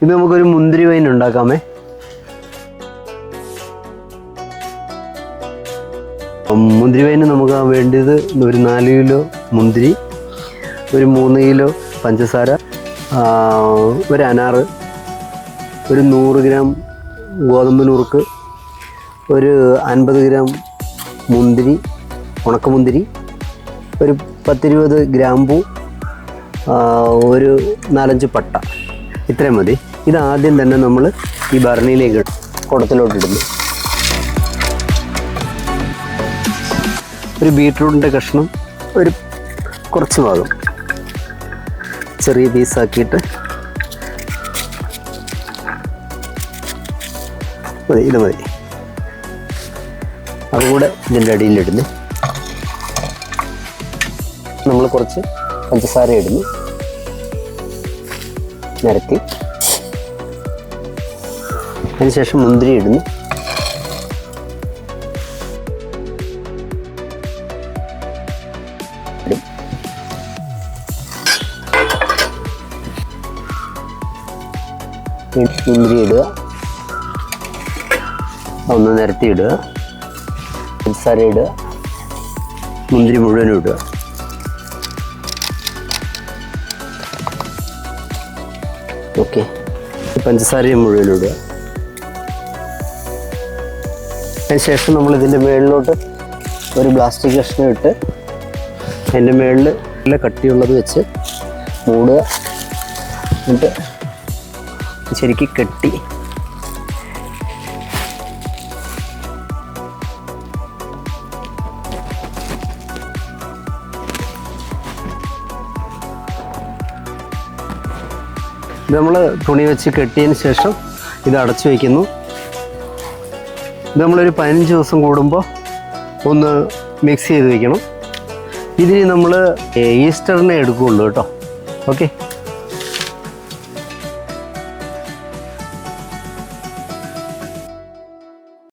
ഇത് നമുക്കൊരു മുന്തിരി വൈൻ ഉണ്ടാക്കാമേ. മുന്തിരി വൈന് നമുക്ക് വേണ്ടത് ഒരു 4 കിലോ മുന്തിരി, ഒരു 3 കിലോ പഞ്ചസാര, ഒരു അനാറ്, ഒരു 100 ഗ്രാം ഗോതമ്പ് നുറുക്ക്, ഒരു 50 ഗ്രാം മുന്തിരി, ഉണക്കമുന്തിരി, ഒരു 10-20 ഗ്രാമ്പൂ, ഒരു 4-5 പട്ട. ഇത്രയും മതി. ഇതാദ്യം തന്നെ നമ്മൾ ഈ ഭരണിയിലേക്ക് കുടത്തിലോട്ടിടുന്നു. ഒരു ബീട്രൂട്ടിൻ്റെ കഷ്ണം ഒരു കുറച്ച് ഭാഗം ചെറിയ പീസാക്കിയിട്ട് മതി. ഇത് മതി. അതുകൂടെ ഇതിൻ്റെ അടിയിലിടുന്നു. നമ്മൾ കുറച്ച് പഞ്ചസാര ഇടുന്നു, നിരത്തി. അതിനുശേഷം മുന്തിരി ഇടുന്നു. മുന്തിരി ഇടുക, ഒന്ന് നിരത്തി ഇടുക, പഞ്ചസാര ഇടുക, മുന്തിരി മുഴുവനും ഇടുക. ഓക്കെ, പഞ്ചസാരയും മുഴുവനും ഇടുക. അതിനുശേഷം നമ്മൾ ഇതിൻ്റെ മുകളിലോട്ട് ഒരു പ്ലാസ്റ്റിക് കഷ്ണം ഇട്ട് അതിൻ്റെ മുകളിൽ നല്ല കട്ടിയുള്ളത് വെച്ച് മൂടുക. എന്നിട്ട് ശരിക്കും കെട്ടി ഇത് നമ്മൾ തുണി വെച്ച് കെട്ടിയതിന് ശേഷം ഇത് അടച്ചു വയ്ക്കുന്നു. ഇത് നമ്മളൊരു 15 ദിവസം കൂടുമ്പോൾ ഒന്ന് മിക്സ് ചെയ്ത് വയ്ക്കണം. ഇതിന് നമ്മൾ ഈസ്റ്ററിനെ എടുക്കുകയുള്ളൂ കേട്ടോ. ഓക്കെ.